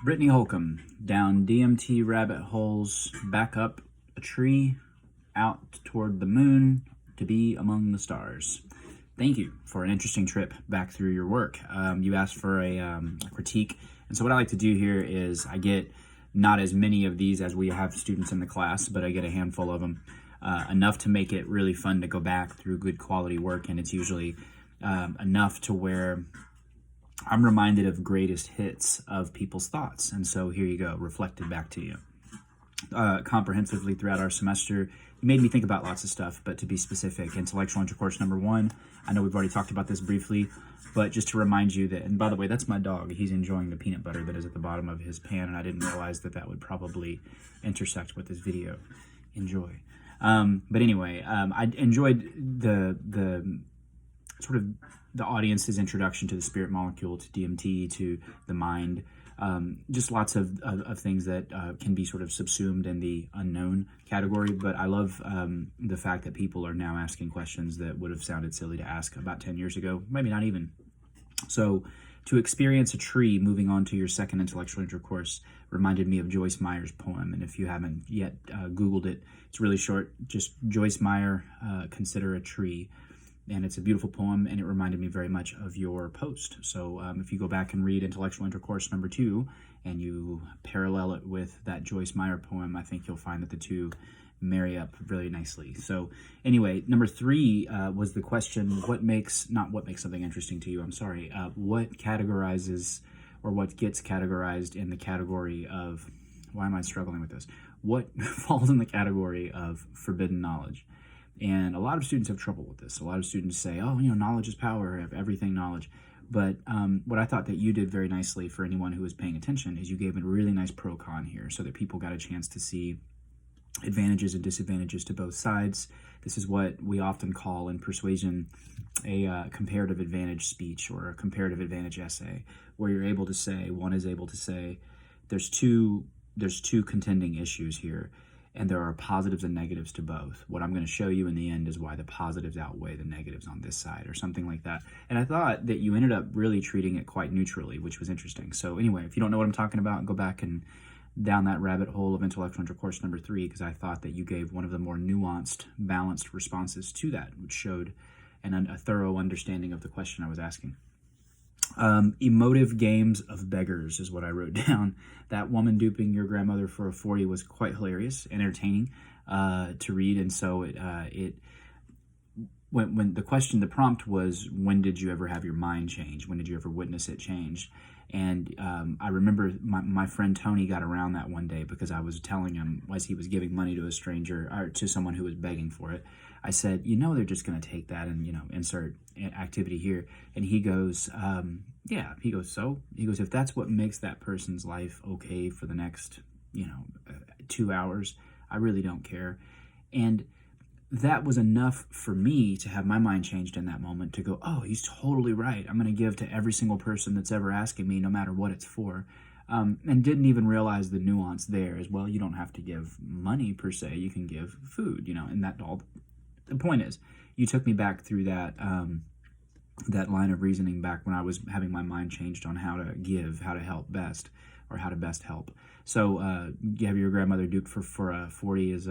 Brittany Holcomb, down DMT rabbit holes, back up a tree, out toward the moon, to be among the stars. Thank you for an interesting trip back through your work. You asked for a critique, and so what I like to do here is I get not as many of these as we have students in the class, but I get a handful of them, enough to make it really fun to go back through good quality work, and it's usually enough to where I'm reminded of greatest hits of people's thoughts. And so here you go, reflected back to you. Comprehensively throughout our semester, you made me think about lots of stuff, but to be specific, intellectual intercourse number 1, I know we've already talked about this briefly, but just to remind you that, and by the way, that's my dog. He's enjoying the peanut butter that is at the bottom of his pan, and I didn't realize that that would probably intersect with this video. Enjoy. But anyway, I enjoyed the sort of the audience's introduction to the spirit molecule, to DMT, to the mind, just lots of things that can be sort of subsumed in the unknown category. But I love the fact that people are now asking questions that would have sounded silly to ask about 10 years ago, maybe not even. So to experience a tree, moving on to your second intellectual intercourse, reminded me of Joyce Meyer's poem. And if you haven't yet Googled it, it's really short, just Joyce Meyer, Consider a Tree. And it's a beautiful poem, and it reminded me very much of your post. So if you go back and read Intellectual Intercourse number 2, and you parallel it with that Joyce Meyer poem, I think you'll find that the two marry up really nicely. So anyway, number 3 was the question, what makes something interesting to you? I'm sorry. What categorizes, or what gets categorized in the category of, why am I struggling with this? What falls in the category of forbidden knowledge? And a lot of students have trouble with this. A lot of students say, oh, knowledge is power, I have everything knowledge. But what I thought that you did very nicely for anyone who was paying attention is you gave a really nice pro-con here so that people got a chance to see advantages and disadvantages to both sides. This is what we often call in persuasion a comparative advantage speech, or a comparative advantage essay, where you're able to say, one is able to say, there's two contending issues here, and there are positives and negatives to both. What I'm going to show you in the end is why the positives outweigh the negatives on this side, or something like that. And I thought that you ended up really treating it quite neutrally, which was interesting. So anyway, if you don't know what I'm talking about, go back and down that rabbit hole of intellectual intercourse number 3, because I thought that you gave one of the more nuanced, balanced responses to that, which showed a thorough understanding of the question I was asking. Emotive games of beggars is what I wrote down. That woman duping your grandmother for a 40 was quite hilarious, entertaining to read. And so when the prompt was, when did you ever have your mind change? When did you ever witness it change? And I remember my friend Tony got around that one day, because I was telling him, as he was giving money to a stranger, or to someone who was begging for it, I said, they're just going to take that and, insert activity here. And he goes, yeah. He goes, if that's what makes that person's life okay for the next, 2 hours, I really don't care. And that was enough for me to have my mind changed in that moment, to go, oh, he's totally right. I'm going to give to every single person that's ever asking me, no matter what it's for. And didn't even realize the nuance there as well. You don't have to give money per se. You can give food, and that all. The point is, you took me back through that that line of reasoning back when I was having my mind changed on how to give, how to help best, or how to best help. So you have your grandmother duped for a 40 is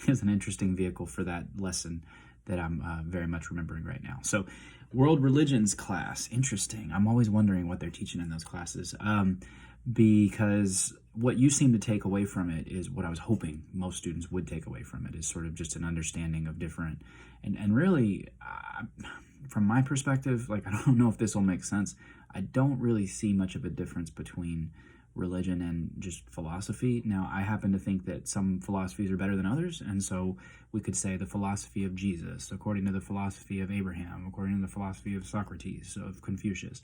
is an interesting vehicle for that lesson that I'm very much remembering right now. So world religions class, interesting. I'm always wondering what they're teaching in those classes, because what you seem to take away from it is what I was hoping most students would take away from it, is sort of just an understanding of different, and really, from my perspective, like, I don't know if this will make sense, I don't really see much of a difference between religion and just philosophy. Now, I happen to think that some philosophies are better than others, and so we could say the philosophy of Jesus, according to the philosophy of Abraham, according to the philosophy of Socrates, of Confucius,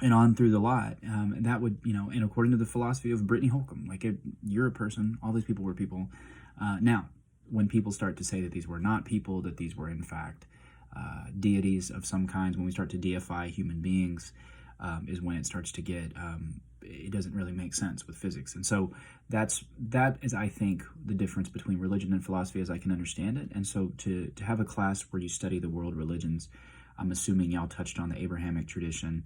and on through the lot. And that would, and according to the philosophy of Brittany Holcomb, like, you're a person, all these people were people. Now, when people start to say that these were not people, that these were in fact deities of some kinds, when we start to deify human beings, is when it starts to get, it doesn't really make sense with physics. And so that is, I think, the difference between religion and philosophy as I can understand it. And so to have a class where you study the world religions, I'm assuming y'all touched on the Abrahamic tradition,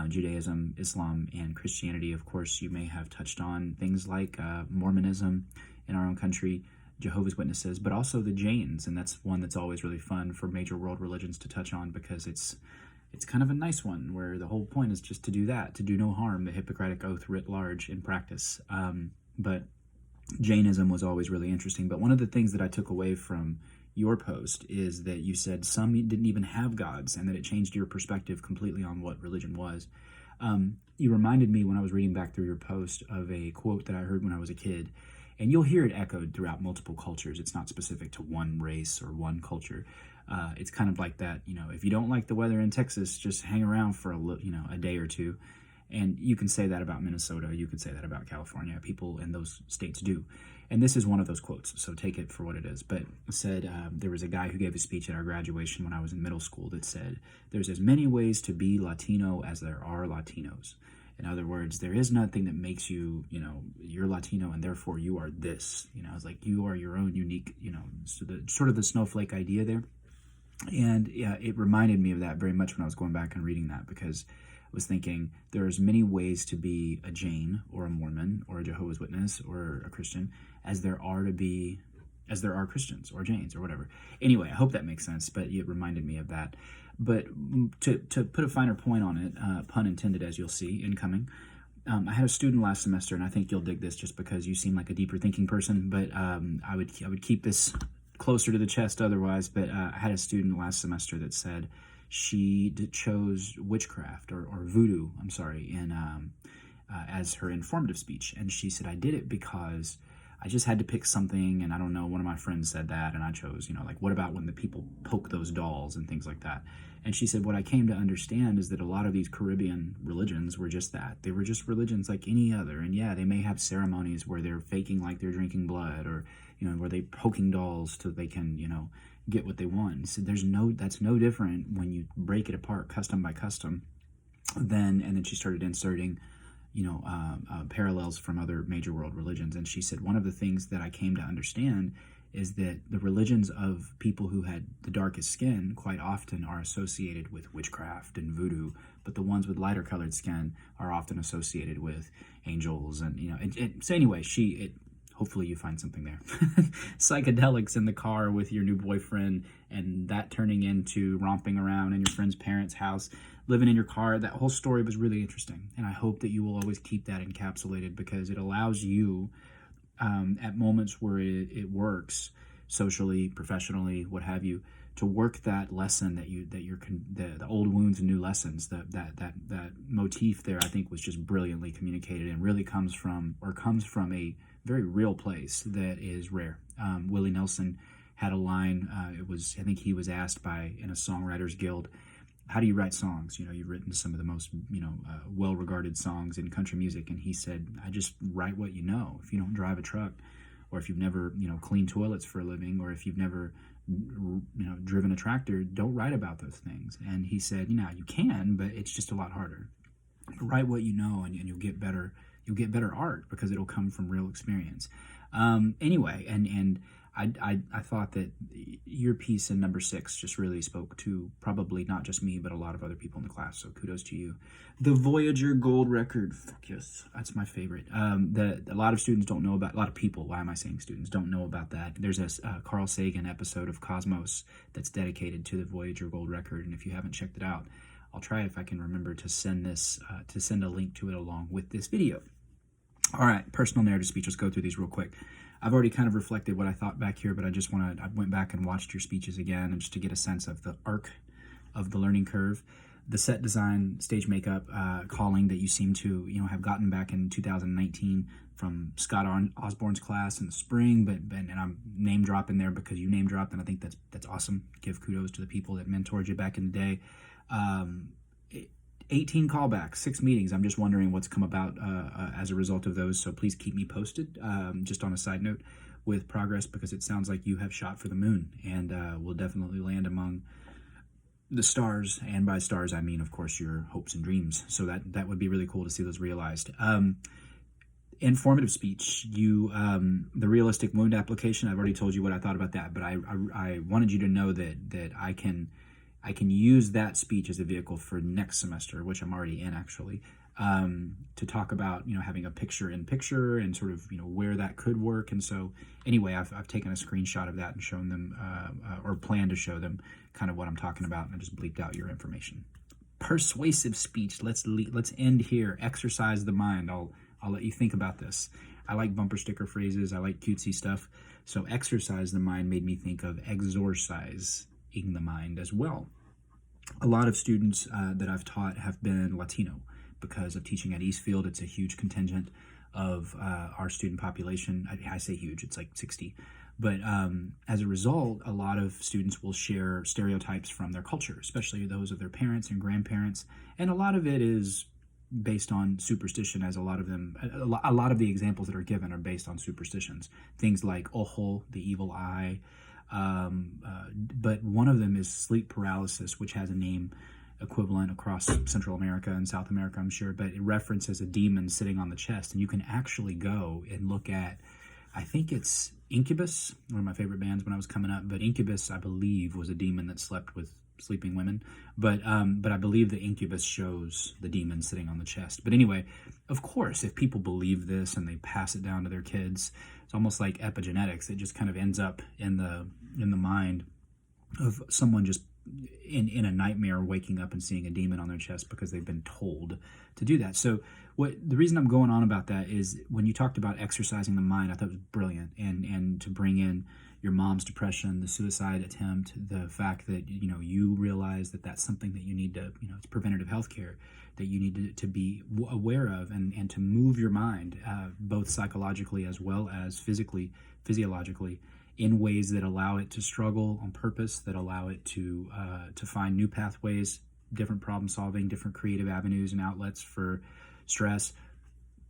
Judaism, Islam, and Christianity. Of course, you may have touched on things like Mormonism in our own country, Jehovah's Witnesses, but also the Jains, and that's one that's always really fun for major world religions to touch on, because it's kind of a nice one where the whole point is just to do that, to do no harm, the Hippocratic Oath writ large in practice. But Jainism was always really interesting. But one of the things that I took away from your post is that you said some didn't even have gods, and that it changed your perspective completely on what religion was. You reminded me, when I was reading back through your post, of a quote that I heard when I was a kid, and you'll hear it echoed throughout multiple cultures. It's not specific to one race or one culture. It's kind of like that, if you don't like the weather in Texas, just hang around for a day or two. And you can say that about Minnesota. You could say that about California. People in those states do. And this is one of those quotes, so take it for what it is. But it said, there was a guy who gave a speech at our graduation when I was in middle school that said, there's as many ways to be Latino as there are Latinos. In other words, there is nothing that makes you, you're Latino and therefore you are this. It's like you are your own unique, so sort of the snowflake idea there. And yeah, it reminded me of that very much when I was going back and reading that, because I was thinking there's many ways to be a Jain or a Mormon or a Jehovah's Witness or a Christian as there are Christians or Jains or whatever. Anyway, I hope that makes sense, but it reminded me of that. But to put a finer point on it, pun intended, as you'll see incoming, I had a student last semester, and I think you'll dig this just because you seem like a deeper thinking person, but I would keep this closer to the chest otherwise. But I had a student last semester that said she chose witchcraft or voodoo, as her informative speech. And she said, I did it because I just had to pick something, and I don't know, one of my friends said that, and I chose, what about when the people poke those dolls and things like that? And she said, what I came to understand is that a lot of these Caribbean religions were just that. They were just religions like any other. And yeah, they may have ceremonies where they're faking like they're drinking blood, or, where they're poking dolls so they can, get what they want. So that's no different when you break it apart custom by custom. And then she started inserting parallels from other major world religions. And she said, one of the things that I came to understand is that the religions of people who had the darkest skin quite often are associated with witchcraft and voodoo, but the ones with lighter colored skin are often associated with angels. And, so anyway, hopefully you find something there. Psychedelics in the car with your new boyfriend, and that turning into romping around in your friend's parents' house, living in your car. That whole story was really interesting. And I hope that you will always keep that encapsulated, because it allows you, at moments where it works, socially, professionally, what have you, to work that lesson the old wounds and new lessons. That motif there, I think, was just brilliantly communicated, and really comes from a very real place that is rare. Willie Nelson had a line. I think he was asked in a Songwriters Guild, how do you write songs? You've written some of the most, well-regarded songs in country music. And he said, I just write what you know. If you don't drive a truck, or if you've never, cleaned toilets for a living, or if you've never, driven a tractor, don't write about those things. And he said, you can, but it's just a lot harder. Write what you know, and you'll get better. You'll get better art, because it'll come from real experience. Anyway, and I thought that your piece in number 6 just really spoke to probably not just me, but a lot of other people in the class. So kudos to you. The Voyager Gold Record. Fuck yes, that's my favorite. A lot of students don't know about. A lot of people. Why am I saying students don't know about that? There's a Carl Sagan episode of Cosmos that's dedicated to the Voyager Gold Record, and if you haven't checked it out, I'll try if I can remember to send a link to it along with this video. All right, personal narrative speech. Let's go through these real quick. I've already kind of reflected what I thought back here, but I went back and watched your speeches again, and just to get a sense of the arc of the learning curve, the set design, stage makeup, calling that you seem to, have gotten back in 2019 from Scott Osborne's class in the spring, and I'm name dropping there because you name dropped, and I think that's awesome. Give kudos to the people that mentored you back in the day. 18 callbacks, 6 meetings. I'm just wondering what's come about as a result of those. So please keep me posted, just on a side note, with progress, because it sounds like you have shot for the moon, and will definitely land among the stars. And by stars, I mean, of course, your hopes and dreams. So that would be really cool to see those realized. Informative speech, the realistic wound application, I've already told you what I thought about that, but I wanted you to know that I I can use that speech as a vehicle for next semester, which I'm already in actually, to talk about, having a picture in picture and sort of, where that could work. And so anyway, I've taken a screenshot of that and shown them, or plan to show them kind of what I'm talking about. And I just bleeped out your information. Persuasive speech. Let's end here. Exercise the mind. I'll let you think about this. I like bumper sticker phrases. I like cutesy stuff. So exercise the mind made me think of exorcising the mind as well. A lot of students that I've taught have been Latino because of teaching at Eastfield. It's a huge contingent of our student population. I say huge, it's like 60. But as a result, a lot of students will share stereotypes from their culture, especially those of their parents and grandparents. And a lot of it is based on superstition, as a lot of the examples that are given are based on superstitions. Things like ojo, the evil eye. But one of them is sleep paralysis, which has a name equivalent across Central America and South America, I'm sure, but it references a demon sitting on the chest. And you can actually go and look at, I think it's Incubus, one of my favorite bands when I was coming up, but Incubus, I believe, was a demon that slept with sleeping women. But I believe the Incubus shows the demon sitting on the chest. But anyway, of course, if people believe this and they pass it down to their kids, it's almost like epigenetics. It just kind of ends up in the mind of someone just in a nightmare waking up and seeing a demon on their chest because they've been told to do that. So the reason I'm going on about that is when you talked about exercising the mind, I thought it was brilliant. And to bring in your mom's depression, the suicide attempt, the fact that, you realize that that's something that you need to, it's preventative health care that you need to be aware of and to move your mind, both psychologically as well as physiologically, in ways that allow it to struggle on purpose, that allow it to find new pathways, different problem solving, different creative avenues and outlets for stress.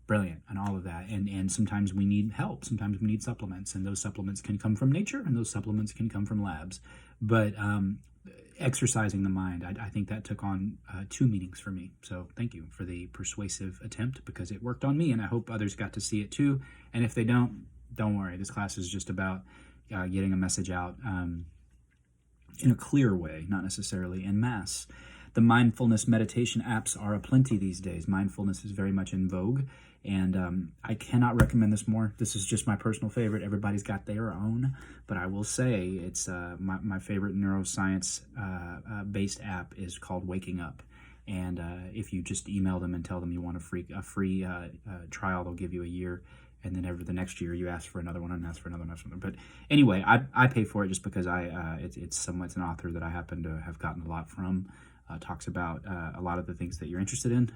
Brilliant, and all of that. And sometimes we need help. Sometimes we need supplements, and those supplements can come from nature, and those supplements can come from labs. But exercising the mind, I think that took on 2 meanings for me. So thank you for the persuasive attempt, because it worked on me, and I hope others got to see it too. And if they don't worry. This class is just about getting a message out in a clear way, not necessarily en masse. The mindfulness meditation apps are aplenty these days. Mindfulness is very much in vogue, and I cannot recommend this more. This is just my personal favorite. Everybody's got their own, but I will say it's my favorite neuroscience-based app is called Waking Up. And if you just email them and tell them you want a free trial, they'll give you a year. And then the next year you ask for another one and ask for another one. But anyway, I pay for it just because it's an author that I happen to have gotten a lot from. Talks about a lot of the things that you're interested in.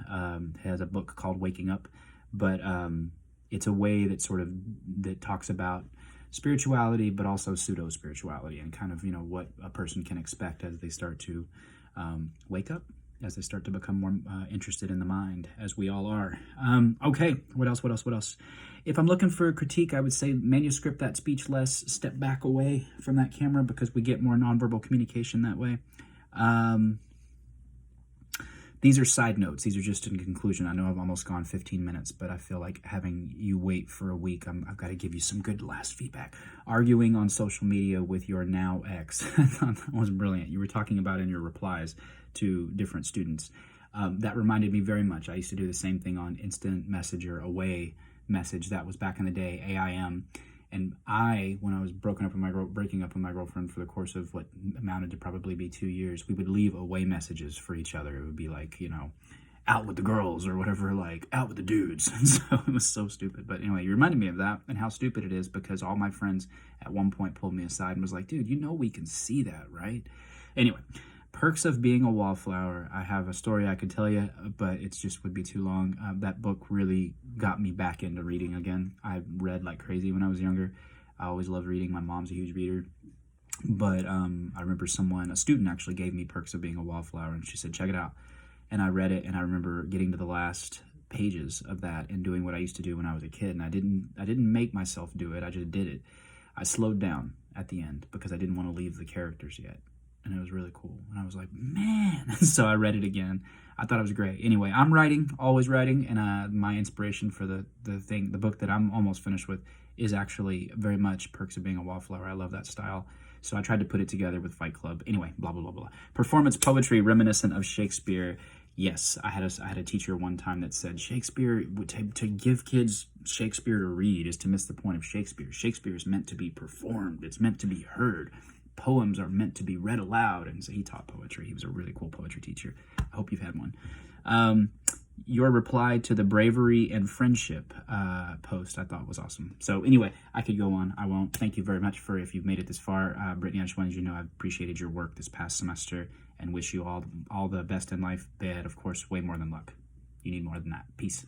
Has a book called Waking Up, but it's a way that that talks about spirituality, but also pseudo spirituality, and kind of what a person can expect as they start to wake up, as they start to become more interested in the mind, as we all are. Okay, what else? If I'm looking for a critique, I would say manuscript that speech less, step back away from that camera, because we get more nonverbal communication that way. These are side notes. These are just in conclusion. I know I've almost gone 15 minutes, but I feel like having you wait for a week, I've got to give you some good last feedback. Arguing on social media with your now ex. I thought that was brilliant. You were talking about in your replies to different students. That reminded me very much. I used to do the same thing on instant messenger, away message. That was back in the day, AIM. And when I was breaking up with my girlfriend for the course of what amounted to probably be 2 years, we would leave away messages for each other. It would be like, out with the girls or whatever, like out with the dudes. And so it was so stupid. But anyway, you reminded me of that and how stupid it is, because all my friends at one point pulled me aside and was like, dude, we can see that, right? Anyway, perks of being a wallflower. I have a story I could tell you, but it just would be too long. That book really got me back into reading again. I read like crazy when I was younger. I always loved reading. My mom's a huge reader. But I remember a student actually gave me Perks of Being a Wallflower, and she said, check it out. And I read it, and I remember getting to the last pages of that and doing what I used to do when I was a kid. And I didn't make myself do it. I just did it. I slowed down at the end because I didn't want to leave the characters yet. And it was really cool. And I was like, man. So I read it again. I thought it was great. Anyway, I'm writing, always writing. And my inspiration for the book that I'm almost finished with is actually very much Perks of Being a Wallflower. I love that style. So I tried to put it together with Fight Club. Anyway, blah, blah, blah, blah. Performance poetry reminiscent of Shakespeare. Yes, I had a teacher one time that said Shakespeare, to give kids Shakespeare to read is to miss the point of Shakespeare. Shakespeare is meant to be performed. It's meant to be heard. Poems are meant to be read aloud. And so he taught poetry. He was a really cool poetry teacher. I hope you've had one. Your reply to the bravery and friendship post I thought was awesome. So anyway, I could go on. I won't. Thank you very much for if you've made it this far. Brittany, I just wanted you to know I've appreciated your work this past semester and wish you all the best in life, but of course, way more than luck. You need more than that. Peace.